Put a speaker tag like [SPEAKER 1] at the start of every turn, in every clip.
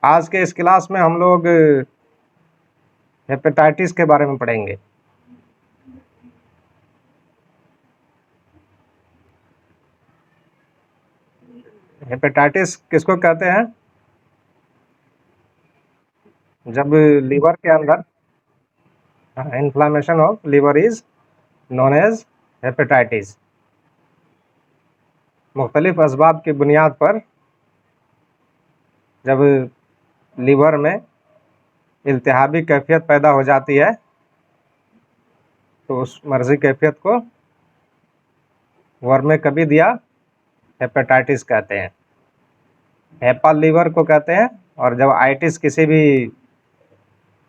[SPEAKER 1] आज के इस क्लास में हम लोग हेपेटाइटिस के बारे में पढ़ेंगे। हेपेटाइटिस किसको कहते हैं? जब लीवर के अंदर inflammation of liver is known as hepatitis. मुख्तलिफ असबाब की बुनियाद पर जब लीवर में इल्तिहाबी कैफियत पैदा हो जाती है तो उस मर्जी कैफियत को वर्म कबिद या हेपेटाइटिस कहते हैं। हेपा लीवर को कहते हैं, और जब आइटिस किसी भी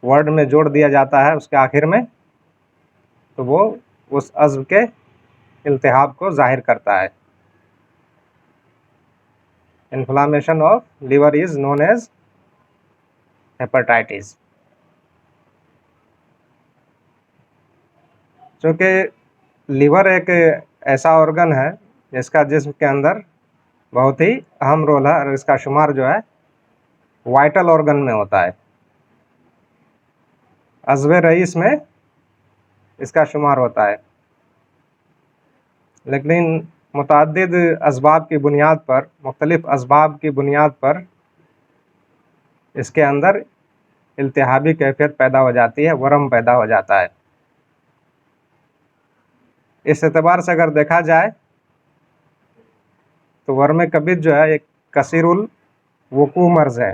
[SPEAKER 1] वर्ड में जोड़ दिया जाता है उसके आखिर में तो वो उस अज़्ब के इल्तिहाब को जाहिर करता है। Inflammation of liver is known as hepatitis. चूँकि लीवर एक ऐसा ऑर्गन है जिसका जिस्म के अंदर बहुत ही अहम रोल है और इसका शुमार जो है वाइटल ऑर्गन में होता है। अज़्व रईस में इसका शुमार होता है, लेकिन मुतअद्दिद असबाब की बुनियाद पर, मुख्तलिफ असबाब की बुनियाद पर इसके अंदर इल्तिहाबी कैफियत पैदा हो जाती है, वरम पैदा हो जाता है। इस एतबार से अगर देखा जाए तो वर्म कबिद जो है एक कसीरुल वकू मर्ज है,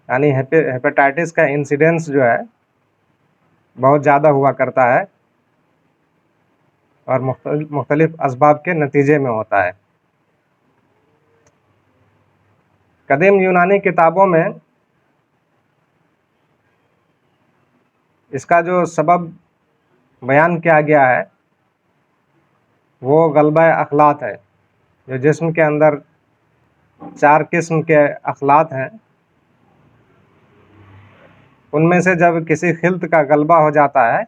[SPEAKER 1] यानी हेपेटाइटिस का इंसिडेंस जो है बहुत ज़्यादा हुआ करता है और मुख्तलिफ असबाब के नतीजे में होता है। कदीम यूनानी किताबों में इसका जो सबब बयान किया गया है वो गलबा अखलात है। जो जिस्म के अंदर 4 किस्म के अखलात हैं, उनमें से जब किसी खिल्त का गलबा हो जाता है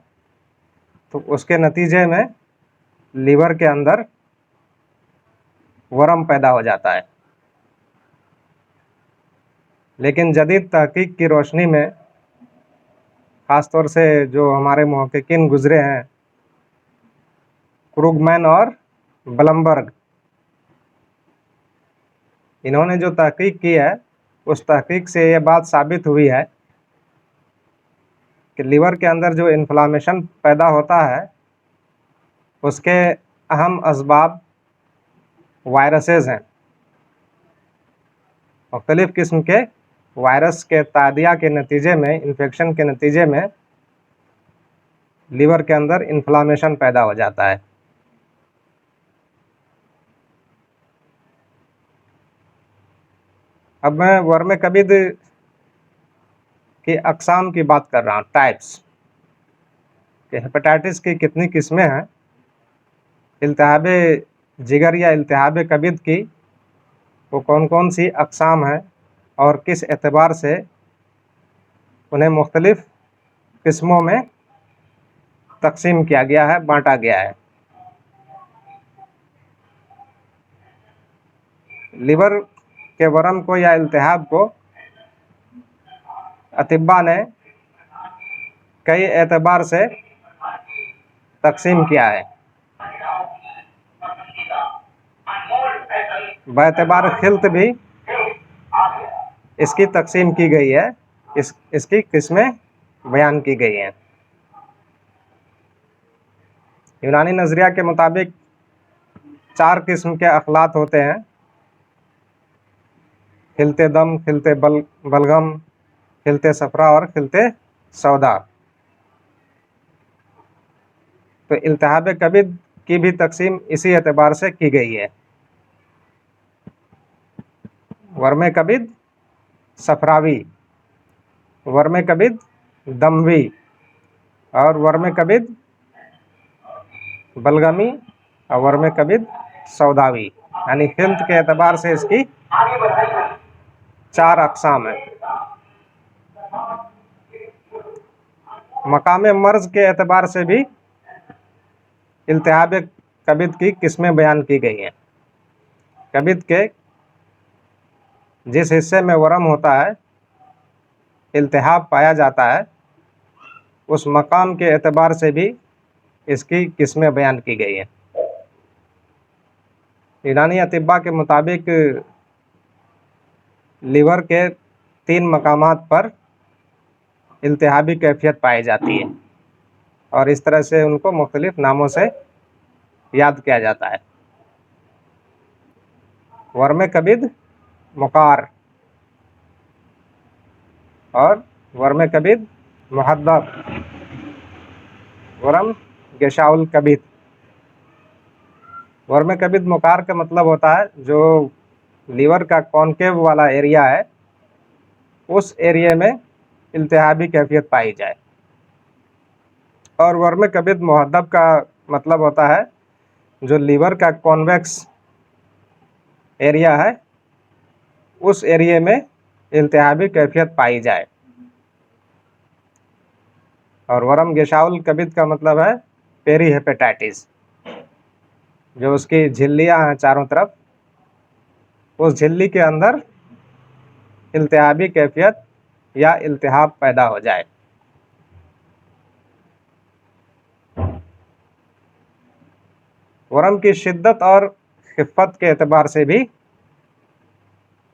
[SPEAKER 1] तो उसके नतीजे में लीवर के अंदर वरम पैदा हो जाता है। लेकिन जदीद तहकीक की रोशनी में, ख़ास तौर से जो हमारे मुहक्किकीन गुज़रे हैं, क्रूगमैन और ब्लमबर्ग, इन्होंने जो तहकीक की है उस तहकीक से ये बात साबित हुई है कि लीवर के अंदर जो इन्फ्लामेशन पैदा होता है उसके अहम असबाब वायरसेस हैं। मुख्तलिफ़ किस्म के वायरस के तादिया के नतीजे में, इन्फेक्शन के नतीजे में लीवर के अंदर इन्फ्लामेशन पैदा हो जाता है। अब मैं वर्म कबिद की अक़साम की बात कर रहा हूँ, टाइप्स कि हेपेटाइटिस की कितनी किस्में हैं, इल्तिहाब जिगर या इल्तिहाब कबिद की वो कौन कौन सी अक़साम हैं और किस एतबार से उन्हें मुख्तलिफ़ किस्मों में तक़सीम किया गया है, बांटा गया है। लीवर के वरम को या इल्तिहाब को अतिब्बा ने कई एतबार से तक़सीम किया है। बेतबार खिल्त भी इसकी तक़सीम की गई है, इसकी किस्में बयान की गई हैं। यूनानी नज़रिया के मुताबिक 4 किस्म के अखलात होते हैं: खिलते दम, खिलते बलगम, खिलते सफरा और खिलते सौदा। तो इल्तिहाब कबिद की भी तक़सीम इसी एतबार से की गई है। वर्म कबिद सफरावी, वर्म कबिद दमवी और वर्म कबिद बलगमी और वर्म कबिद सौदावी, यानी खिल्त के एतबार से इसकी 4 अक़साम हैं। मकाम मर्ज के एतबार से भी इल्तिहाब कबिद की किस्में बयान की गई हैं। कबिद के जिस हिस्से में वर्म होता है, इल्तिहाब पाया जाता है, उस मकाम के एतबार से भी इसकी किस्में बयान की गई हैं। ईरानी अतिब्बा के मुताबिक लीवर के 3 मकामात पर इल्तिहाबी कैफियत पाई जाती है और इस तरह से उनको मुख्तलिफ नामों से याद किया जाता है। वर्म कबिद मुकार और वर्म कबिद मुहद्दब, वर्म गेशाउल कबिद। वर्म कबिद मुकार का मतलब होता है जो लीवर का कॉनकेव वाला एरिया है, उस एरिया में इल्तिहाबी कैफियत पाई जाए। और वर्म कबिद मुहद्दब का मतलब होता है जो लीवर का कॉन्वेक्स एरिया है, उस एरिया में इल्तिहाबी कैफियत पाई जाए। और वर्म गेशाउल कबिद का मतलब है पेरी हेपेटाइटिस, जो उसकी झिल्लियां हैं चारों तरफ, उस झिल्ली के अंदर इल्तिहाबी कैफियत या इल्तिहाब पैदा हो जाए। वर्म की शिद्दत और खिफ़्फ़त के एतबार से भी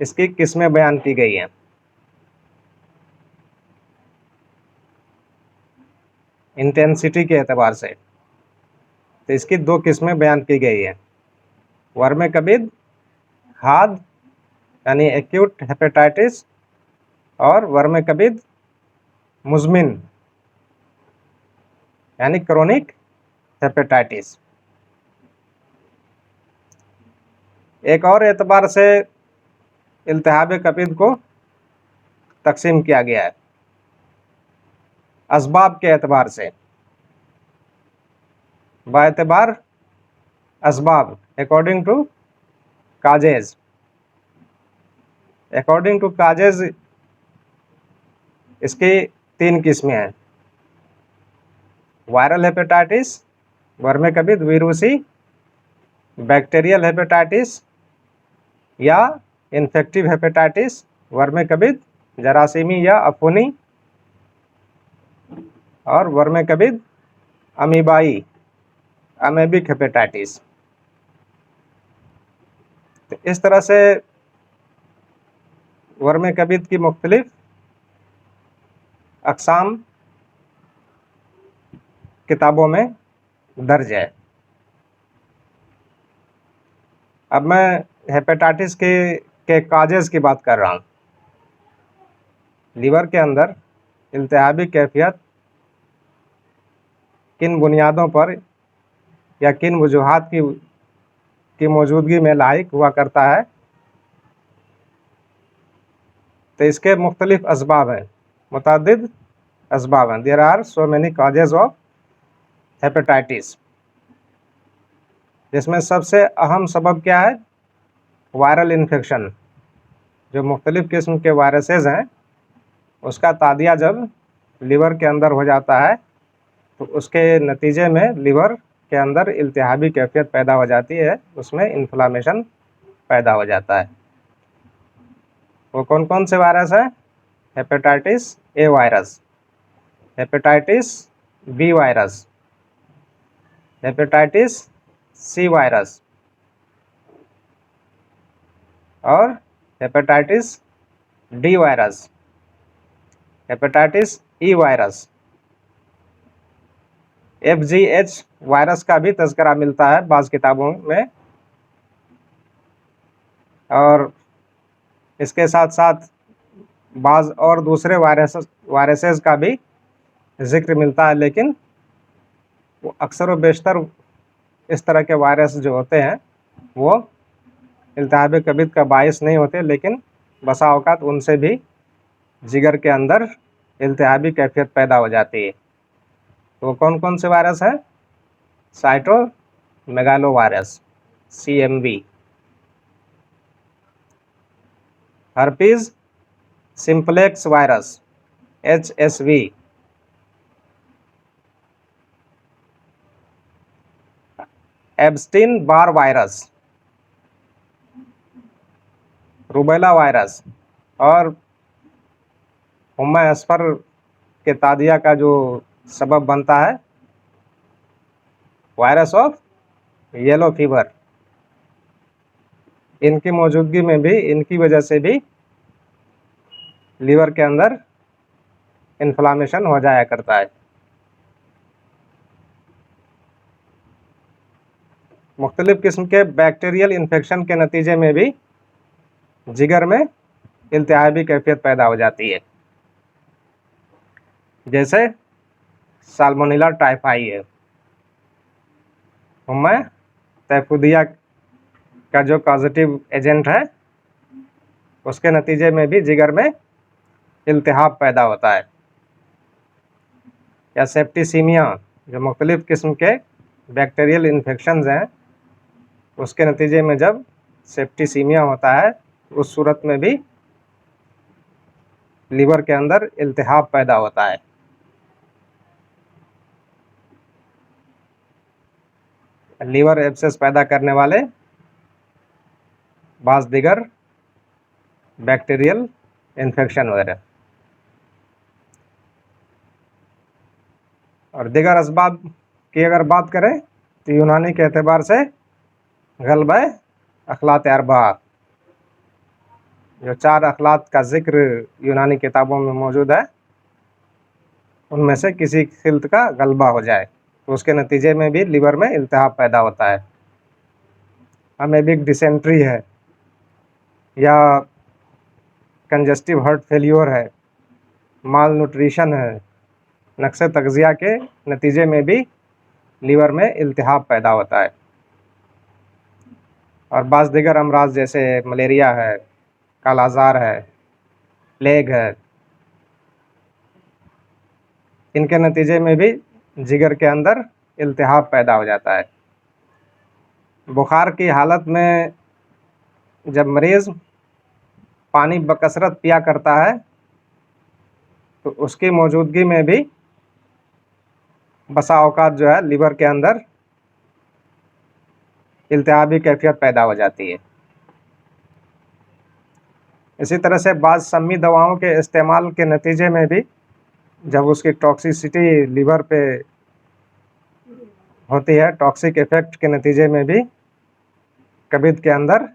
[SPEAKER 1] इसकी किस्में बयान की गई हैं। इंटेंसिटी के एतबार से तो इसकी 2 किस्में बयान की गई हैं। वर्म कबिद हाद यानी एक्यूट हेपेटाइटिस और वर्म कबिद मुज़मिन यानी क्रोनिक हेपेटाइटिस। एक और एतबार से इल्तिहाब कबिद को तकसीम किया गया है, असबाब के एतबार से। बाएतबार असबाब, according to causes. According to causes इसकी 3 किस्में हैं। वायरल हेपेटाइटिस वर्म कबिद वीरूसी, बैक्टीरियल हेपेटाइटिस या इन्फेक्टिव हेपेटाइटिस वर्म कबिद जरासीमी या अफूनी, और वर्म कबिद अमीबाई अमेबिक हेपेटाइटिस। तो इस तरह से वर्म कबिद की मुख्तलिफ अक़साम किताबों में दर्ज है। अब मैं हेपेटाइटिस के काजेज़ की बात कर रहा हूँ। लीवर के अंदर इल्तिहाबी कैफियत किन बुनियादों पर या किन वजूहात की मौजूदगी में लायक हुआ करता है, तो इसके मुख्तलिफ असबाब हैं, मुतअद्दिद असबाब हैं। There are so many causes of hepatitis, जिसमें सबसे अहम सबब क्या है? Viral infection. जो मुख्तलिफ किस्म के वायरसेस हैं, उसका तादिया जब लीवर के अंदर हो जाता है तो उसके नतीजे में लीवर के अंदर इल्तिहाबी कैफियत पैदा हो जाती है, उसमें इन्फ्लामेशन पैदा हो जाता है। वो कौन कौन से वायरस हैं? Hepatitis A virus, hepatitis B virus, hepatitis C virus और hepatitis D virus, hepatitis E virus. FGH virus का भी तज़किरा मिलता है बाज़ किताबों में, और इसके साथ साथ बाज़ और दूसरे वायरसेस का भी ज़िक्र मिलता है, लेकिन वो अक्सर व बेशतर इस तरह के वायरस जो होते हैं वो इल्तिहाब कबिद का बाइस नहीं होते, लेकिन बसा औक़ात उनसे भी जिगर के अंदर इल्तिहाबी कैफियत पैदा हो जाती है। तो कौन कौन से वायरस हैं? Cytomegalo virus CMV, herpes simplex virus HSV, Ebstein Barr virus, rubella virus और हुम्मा अस्फर के तादिया का जो सबब बनता है वायरस ऑफ येलो फीवर, इनकी मौजूदगी में भी, इनकी वजह से भी लीवर के अंदर इन्फ्लामेशन हो जाया करता है। मुख्तलिफ किस्म के बैक्टीरियल इन्फेक्शन के नतीजे में भी जिगर में इल्तिहाबी कैफियत पैदा हो जाती है, जैसे साल्मोनेला टाइफाई है। हुम्मा तैफूदिया का जो पॉजिटिव एजेंट है उसके नतीजे में भी जिगर में इल्तिहाब पैदा होता है। या सेप्टिसीमिया, जो मुख्तलिफ किस्म के बैक्टीरियल इन्फेक्शंस हैं, उसके नतीजे में जब सेप्टिसीमिया होता है उस सूरत में भी लीवर के अंदर इल्तिहाब पैदा होता है। लीवर एब्सेस पैदा करने वाले बाज़ दिगर बैक्टीरियल इन्फेक्शन वगैरह। और दिगर असबाब की अगर बात करें तो यूनानी के एतबार से गलबा अखलात अरबा, जो 4 अखलात का जिक्र यूनानी किताबों में मौजूद है, उनमें से किसी खिल्त का गलबा हो जाए तो उसके नतीजे में भी लीवर में इल्तिहाब पैदा होता है। अमेबिक डिसेंट्री है या कंजस्टिव हार्ट फेल्योर है, माल न्यूट्रिशन है, नक्स तग़ज़िया के नतीजे में भी लीवर में इल्तिहाब पैदा होता है। और बाज़ दिगर अमराज जैसे मलेरिया है, कालाज़ार है, प्लेग है, इनके नतीजे में भी जिगर के अंदर इल्तिहाब पैदा हो जाता है। बुखार की हालत में जब मरीज़ पानी बकसरत पिया करता है तो उसकी मौजूदगी में भी बसा औकात जो है लीवर के अंदर इल्तिहाबी कैफियत पैदा हो जाती है। इसी तरह से बाज़ सम्मी दवाओं के इस्तेमाल के नतीजे में भी जब उसकी टॉक्सिसिटी लीवर पे होती है, टॉक्सिक इफ़ेक्ट के नतीजे में भी कब्ज़ के अंदर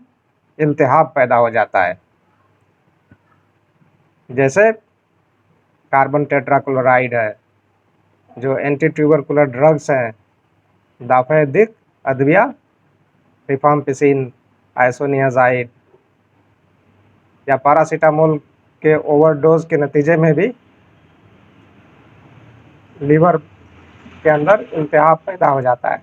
[SPEAKER 1] इल्तिहाब पैदा हो जाता है, जैसे कार्बन टेट्राक्लोराइड है, जो एंटी ट्यूबरकुलर ड्रग्स हैं, दाफेदिक अद्विया, रिफाम्पिसिन, आइसोनियाज़ाइड या पैरासीटामोल के ओवरडोज के नतीजे में भी लीवर के अंदर इल्तिहाब पैदा हो जाता है।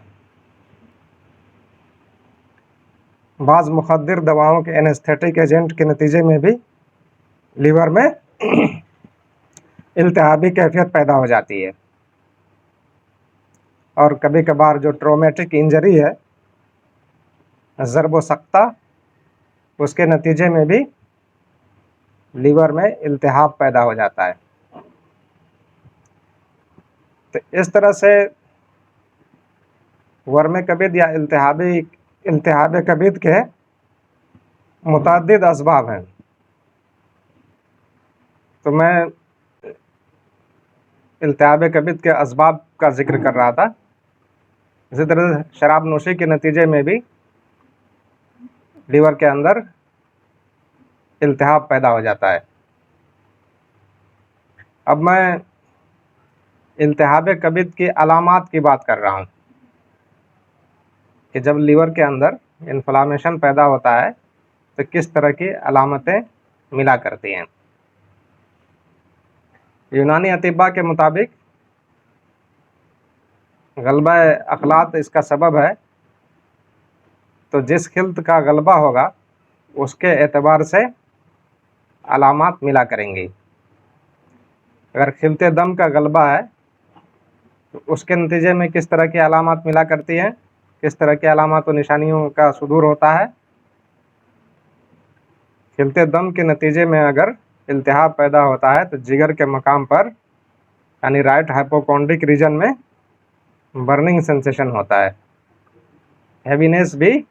[SPEAKER 1] बाज़ मुखद्दिर दवाओं के एनेस्थेटिक एजेंट के नतीजे में भी लीवर में इल्तिहाबी कैफियत पैदा हो जाती है। और कभी कभार जो ट्रॉमेटिक इंजरी है, ज़रब व सख्ता, उसके नतीजे में भी लीवर में इल्तिहाब पैदा हो जाता है। तो इस तरह से वर्म कब्ज़ या इल्तिहाब कब्ज़ के मुतअद्दिद असबाब हैं। तो मैं इल्तिहाब कब्ज़ के असबाब का जिक्र कर रहा था। इसी तरह शराब नोशी के नतीजे में भी लीवर के अंदर इल्तिहाब पैदा हो जाता है। अब मैं इल्तिहाब कब्ज़ की अलामात की बात कर रहा हूँ कि जब लीवर के अंदर इन्फ्लामेशन पैदा होता है तो किस तरह की अलामतें मिला करती हैं। यूनानी अतिबा के मुताबिक गलबा अखलात इसका सबब है, तो जिस खिल्त का गलबा होगा उसके एतबार से अलामात मिला करेंगी। अगर खिलते दम का गलबा है तो उसके नतीजे में किस तरह की अलामात मिला करती हैं, किस तरह की अलामात व निशानियों का सुदूर होता है। खिलते दम के नतीजे में अगर इल्तिहाब पैदा होता है तो जिगर के मकाम पर यानी राइट हाइपोकॉन्ड्रिक रीजन में बर्निंग सेंसेशन होता है, हैवीनेस भी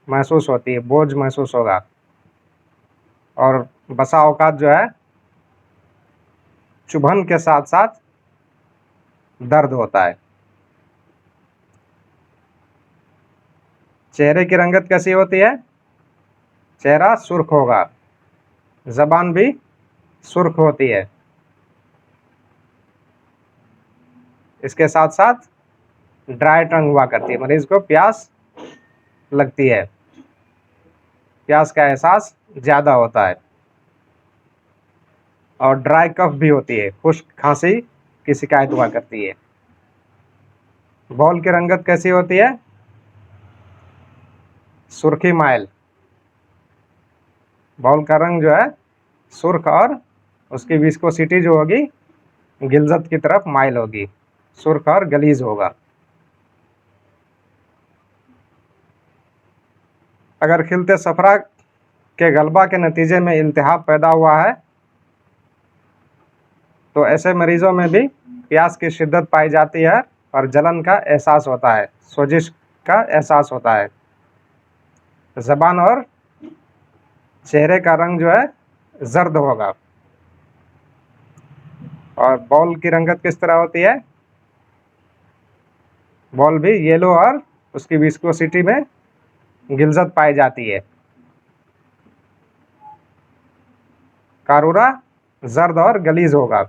[SPEAKER 1] महसूस होती है, बोझ महसूस होगा। और बसा औकात जो है चुभन के साथ साथ दर्द होता है। चेहरे की रंगत कैसी होती है? चेहरा सुर्ख होगा, जबान भी सुर्ख होती है, इसके साथ साथ ड्राई टंग हुआ करती है, मरीज को प्यास लगती है, प्यास का एहसास ज़्यादा होता है, और ड्राई कफ भी होती है, खुश्क खांसी की शिकायत हुआ करती है। बॉल की रंगत कैसी होती है? सुर्खी माइल, बॉल का रंग जो है सुर्ख और उसकी विस्कोसिटी जो होगी गिलजत की तरफ माइल होगी, सुर्ख और गलीज होगा। अगर खिलते सफरा के गलबा के नतीजे में इल्तिहाब पैदा हुआ है तो ऐसे मरीजों में भी प्यास की शिद्दत पाई जाती है और जलन का एहसास होता है, सोजिश का एहसास होता है। ज़बान और चेहरे का रंग जो है जर्द होगा। और बॉल की रंगत किस तरह होती है? बॉल भी येलो और उसकी विस्कोसिटी में गिलजत पाई जाती है। कारूरा जर्द और गलीज होगा।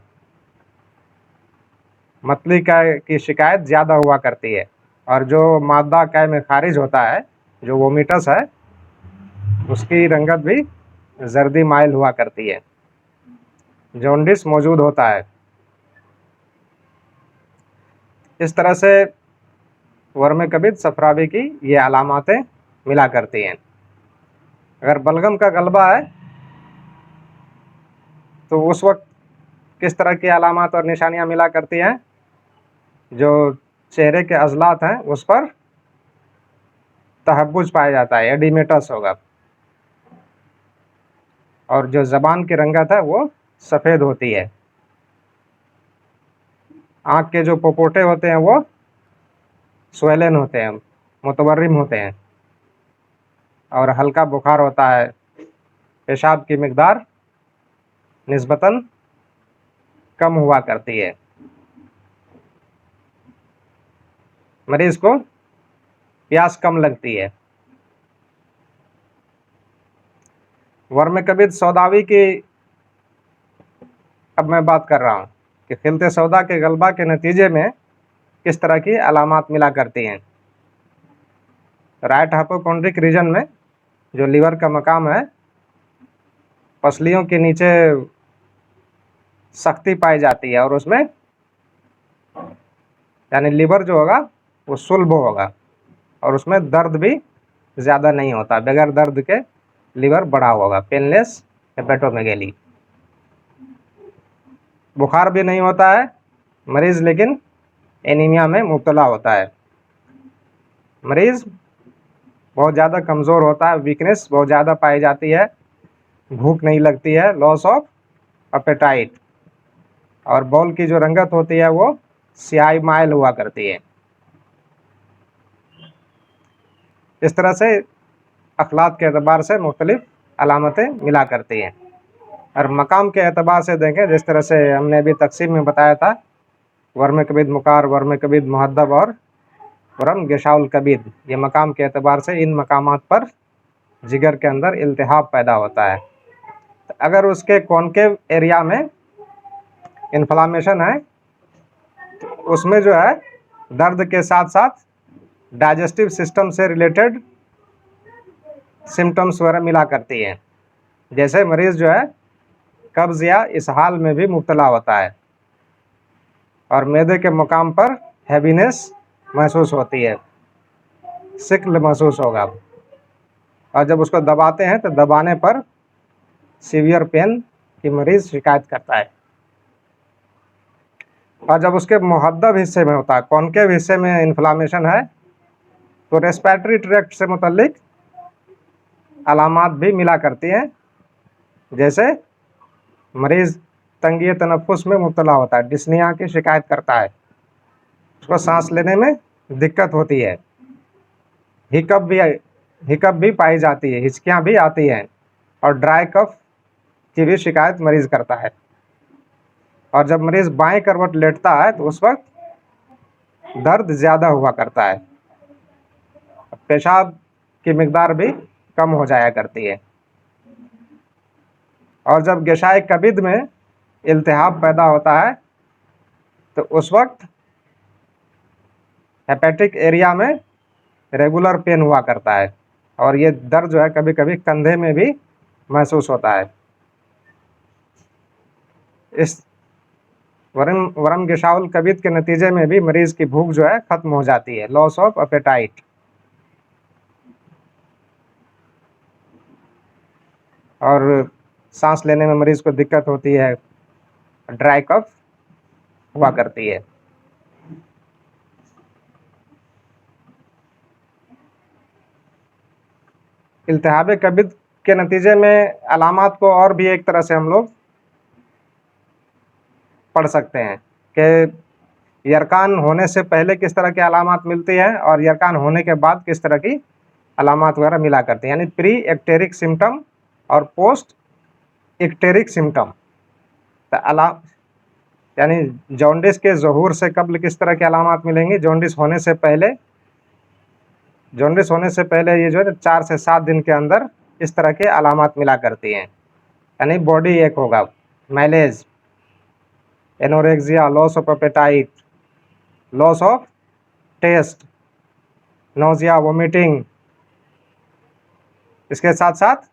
[SPEAKER 1] मतली की शिकायत ज़्यादा हुआ करती है, और जो मादा कै में खारिज होता है, जो वोमिटस है, उसकी रंगत भी जर्दी माइल हुआ करती है। जॉन्डिस मौजूद होता है। इस तरह से वर्मकबिद सफरावी की ये अलामातें मिला करती हैं। अगर बलगम का गलबा है तो उस वक्त किस तरह की अलामात और निशानियां मिला करती हैं? जो चेहरे के अजलात हैं उस पर तहब्बुज पाया जाता है, एडिमेटस होगा, और जो ज़बान की रंगत है वो सफ़ेद होती है। आँख के जो पोपोटे होते हैं वो स्वेलन होते हैं, मुतवर्रिम होते हैं, और हल्का बुखार होता है। पेशाब की मिकदार निस्बतन कम हुआ करती है। मरीज को प्यास कम लगती है। वर्मकबिद सौदावी की अब मैं बात कर रहा हूँ कि खिलते सौदा के गलबा के नतीजे में किस तरह की अलामात मिला करती हैं। राइट हाइपोकोंड्रिक रीजन में जो लीवर का मकाम है, पसलियों के नीचे सख्ती पाई जाती है, और उसमें यानी लीवर जो होगा वो सुलभ होगा, और उसमें दर्द भी ज़्यादा नहीं होता, बगैर दर्द के लीवर बढ़ा होगा, पेनलेस हेपेटोमेगेली। बुखार भी नहीं होता है मरीज़, लेकिन एनीमिया में मुब्तला होता है। मरीज़ बहुत ज़्यादा कमज़ोर होता है, वीकनेस बहुत ज़्यादा पाई जाती है, भूख नहीं लगती है, लॉस ऑफ एपेटाइट, और बॉल की जो रंगत होती है वो स्याही माइल हुआ करती है। इस तरह से अखलात के एतबार से मुख्तलिफ अलामतें मिला करती हैं। और मकाम के एतबार से देखें, जिस तरह से हमने अभी तकसीम में बताया था, वर्मकबिद मुकार, वर्मकबिद मुहद्दब और वरम गेशाउल कबीद, ये मकाम के एतबार से इन मकामात पर जिगर के अंदर इल्तिहाब पैदा होता है। तो अगर उसके कॉन्केव एरिया में इन्फ्लामेशन है तो उसमें जो है दर्द के साथ साथ डाइजेस्टिव सिस्टम से रिलेटेड सिम्टम्स वगैरह मिला करती हैं। जैसे मरीज़ जो है कब्ज़ या इसहाल में भी मुब्तला होता है, और मैदे के मकाम पर हैवीनेस महसूस होती है, सिक्ल महसूस होगा, और जब उसको दबाते हैं तो दबाने पर सीवियर पेन की मरीज़ शिकायत करता है। और जब उसके मुहद्दब हिस्से में होता है, कॉन्केव हिस्से में इन्फ्लामेशन है, तो रेस्पिरेटरी ट्रैक्ट से मुतल्लिक अलामात भी मिला करती हैं। जैसे मरीज़ तंगी तनफ़ुस में मुब्तला होता है, डिस्निया की शिकायत करता है, उसको सांस लेने में दिक्कत होती है, हिकअप भी पाई जाती है, हिचकियाँ भी आती हैं, और ड्राई कफ की भी शिकायत मरीज करता है। और जब मरीज बाएं करवट लेटता है तो उस वक्त दर्द ज़्यादा हुआ करता है, पेशाब की मिकदार भी कम हो जाया करती है। और जब गशाए कबिद में इल्तिहाब पैदा होता है तो उस वक्त हेपेटिक एरिया में रेगुलर पेन हुआ करता है, और ये दर्द जो है कभी कभी कंधे में भी महसूस होता है। इस वरम गशाउल कबिद के नतीजे में भी मरीज की भूख जो है खत्म हो जाती है, लॉस ऑफ एपेटाइट। और सांस लेने में मरीज को दिक्कत होती है, ड्राई कफ हुआ करती है। इल्तिहाब कबिद के नतीजे में अलामात को और भी एक तरह से हम लोग पढ़ सकते हैं कि यरकान होने से पहले किस तरह की अलामात मिलती है और यरकान होने के बाद किस तरह की अलामात वगैरह मिला करती है, यानी प्री एक्टेरिक सिम्टम और पोस्ट एक्टेरिक सिम्टम। यानी जॉन्डिस के ज़हूर से कबल किस तरह की अलामात मिलेंगी, जॉन्डिस होने से पहले ये जो है 4 से 7 दिन के अंदर इस तरह के अलामात मिला करती हैं। यानी बॉडी एक होगा, malaise, anorexia, loss of appetite, loss of taste, nausea, vomiting, इसके साथ साथ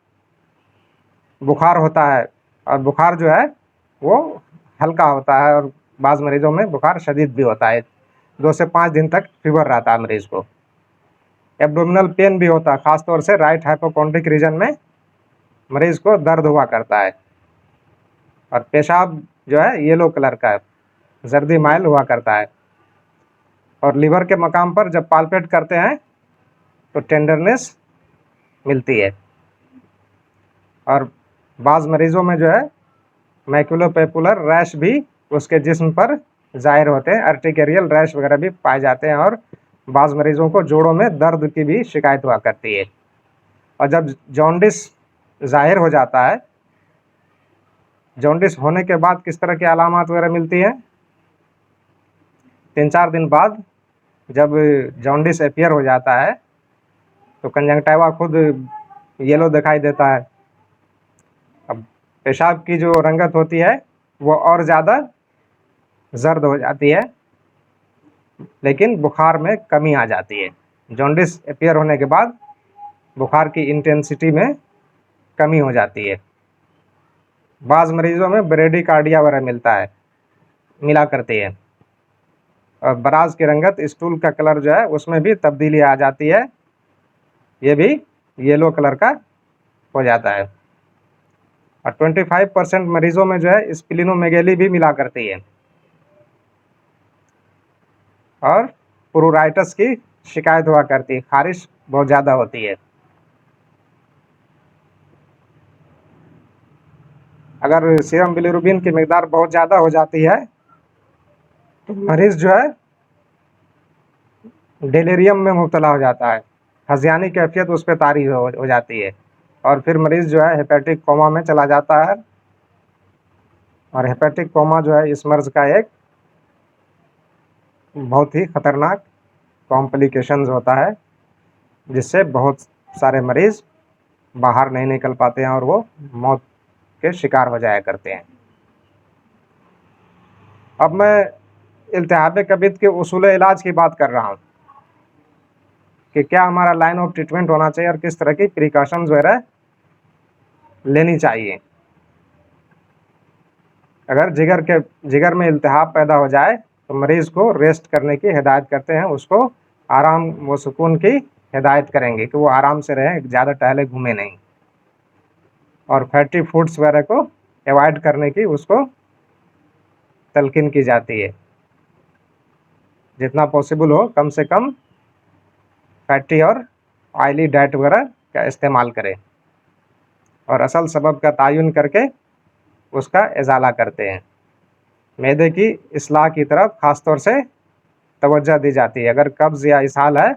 [SPEAKER 1] बुखार होता है, और बुखार जो है वो हल्का होता है, और बाज़ मरीजों में बुखार शदीद भी होता है, 2 से 5 दिन तक फीवर रहता है मरीज को। एब्डोमिनल पेन भी होता है, ख़ासतौर से राइट हाइपोकॉन्ड्रिक रीजन में मरीज को दर्द हुआ करता है। और पेशाब जो है येलो कलर का है, जर्दी माइल हुआ करता है। और लीवर के मकाम पर जब पाल्पेट करते हैं तो टेंडरनेस मिलती है। और बाज़ मरीजों में जो है मैक्युलोपेपुलर रैश भी उसके जिस्म पर ज़ाहिर होते हैं, अर्टिकेरियल रैश वगैरह भी पाए जाते हैं। और बाज़ मरीजों को जोड़ों में दर्द की भी शिकायत हुआ करती है। और जब जॉन्डिस ज़ाहिर हो जाता है, जॉन्डिस होने के बाद किस तरह की अलामात वगैरह मिलती हैं, 3-4 दिन बाद जब जॉन्डिस अपीयर हो जाता है तो कंजंक्टिवा खुद येलो दिखाई देता है। अब पेशाब की जो रंगत होती है वो और ज़्यादा जर्द हो जाती है, लेकिन बुखार में कमी आ जाती है। जॉन्डिस अपीयर होने के बाद बुखार की इंटेंसिटी में कमी हो जाती है। बाज़ मरीजों में ब्रेडिकार्डिया वगैरह मिला करती है। और बराज की रंगत, स्टूल का कलर जो है उसमें भी तब्दीली आ जाती है, ये भी येलो कलर का हो जाता है। और 25% मरीजों में जो है स्प्लिनोमेगेली भी मिला करती है, और प्रूराइटस की शिकायत हुआ करती है, खारिश बहुत ज़्यादा होती है। अगर सीरम बिलिरुबिन की मिकदार बहुत ज़्यादा हो जाती है तो मरीज जो है डेलेरियम में मुब्तला हो जाता है, हज़ियानी कैफियत उस पर तारी हो जाती है, और फिर मरीज़ जो है हेपेटिक कोमा में चला जाता है। और हेपेटिक कोमा जो है इस मर्ज़ का एक बहुत ही ख़तरनाक कॉम्प्लिकेशंस होता है, जिससे बहुत सारे मरीज़ बाहर नहीं निकल पाते हैं और वो मौत के शिकार हो जाया करते हैं। अब मैं इल्तिहाब कबिद के उसूल इलाज की बात कर रहा हूँ कि क्या हमारा लाइन ऑफ ट्रीटमेंट होना चाहिए और किस तरह की प्रिकॉशंस वगैरह लेनी चाहिए। अगर जिगर में इल्तिहाब पैदा हो जाए तो मरीज़ को रेस्ट करने की हिदायत करते हैं, उसको आराम व सुकून की हिदायत करेंगे कि वो आराम से रहें, ज़्यादा टहले घूमे नहीं, और फैटी फूड्स वगैरह को अवॉइड करने की उसको तलकीन की जाती है। जितना पॉसिबल हो कम से कम फैटी और ऑयली डाइट वगैरह का इस्तेमाल करें, और असल सबब का तयन करके उसका इजाला करते हैं। मैदे की इस्लाह की तरफ ख़ास तौर से तवज्जो दी जाती है। अगर कब्ज़ या इसहाल है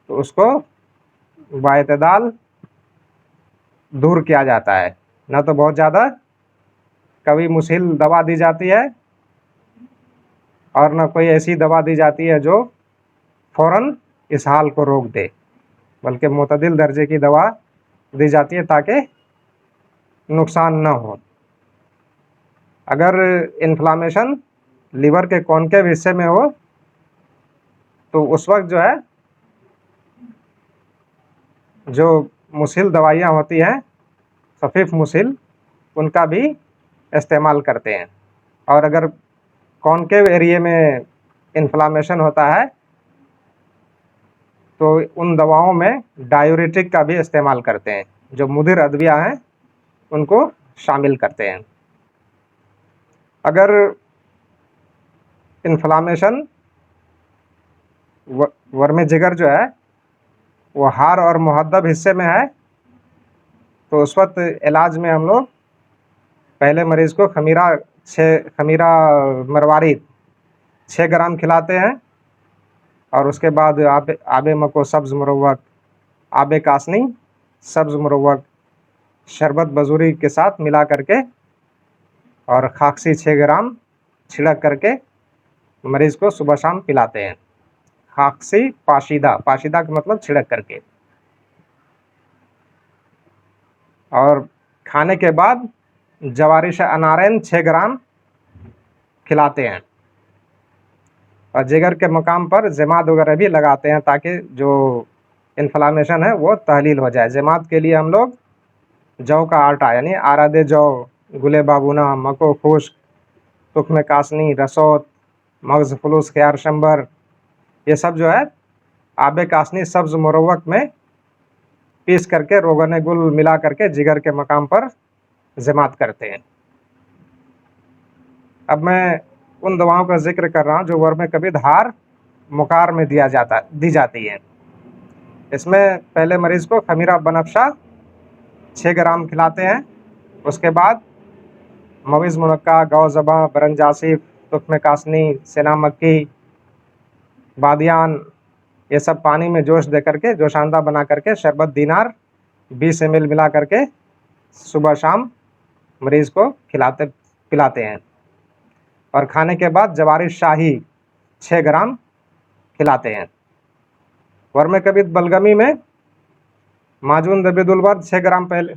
[SPEAKER 1] तो उसको बाइतदाल दूर किया जाता है, ना तो बहुत ज़्यादा कभी मुश्किल दवा दी जाती है और न कोई ऐसी दवा दी जाती है जो फ़ौरन इसहाल को रोक दे, बल्कि मुतदिल दर्जे की दवा दी जाती है ताकि नुकसान न हो। अगर इन्फ्लामेशन लीवर के कॉन्केव हिस्से में हो तो उस वक्त जो है जो मुश्किल दवाइयाँ होती हैं, खफीफ मुश्किल, उनका भी इस्तेमाल करते हैं। और अगर कॉन्केव एरिया में इन्फ्लामेशन होता है तो उन दवाओं में डायूरेटिक का भी इस्तेमाल करते हैं, जो मुदिर अद्विया हैं उनको शामिल करते हैं। अगर इन्फ्लामेशन वर्म जिगर जो है वो हाड़ और मुहद्दब हिस्से में है तो उस वक्त इलाज में हम लोग पहले मरीज़ को खमीरा मरवारिद 6 ग्राम खिलाते हैं और उसके बाद आबे मको सब्ज़ मुरव्वक, आबे कासनी, सब्ज़ मुरव्वक शरबत बजूरी के साथ मिला करके और खाकसी 6 ग्राम छिड़क करके मरीज़ को सुबह शाम पिलाते हैं। खाकसी पाशीदा का मतलब छिड़क करके। और खाने के बाद जवारिश अनारेन 6 ग्राम खिलाते हैं और जिगर के मकाम पर ज़माद वगैरह भी लगाते हैं ताकि जो इन्फ्लामेशन है वो तहलील हो जाए। ज़माद के लिए हम लोग जौ का आटा यानी आरादे जौ, गुले बाबूना, मको खुश्क, तुख्म कासनी, रसोत, मगज़ फलूस, ख्यार शंबर, ये सब जो है आबे कासनी सब्ज़ मुरव्वक में पीस करके रोगन गुल मिला करके जिगर के मकाम पर ज़मात करते हैं। अब मैं उन दवाओं का जिक्र कर रहा हूँ जो वर्म कबिद हार मुकार में दी जाती हैं। इसमें पहले मरीज़ को खमीरा बनफशा 6 ग्राम खिलाते हैं। उसके बाद मविज़ मुनक्का, गौज़बा, बरंजासिफ, तुख्म कासनी, सेना मक्की, बादियान, ये सब पानी में जोश दे करके जोशांदा बना करके शरबत दीनार 20 ml मिला करके सुबह शाम मरीज़ को पिलाते हैं। और खाने के बाद जवारिश शाही 6 ग्राम खिलाते हैं। वर्म कबिद बलगमी में माजून दबिदुलवर्द 6 ग्राम पहले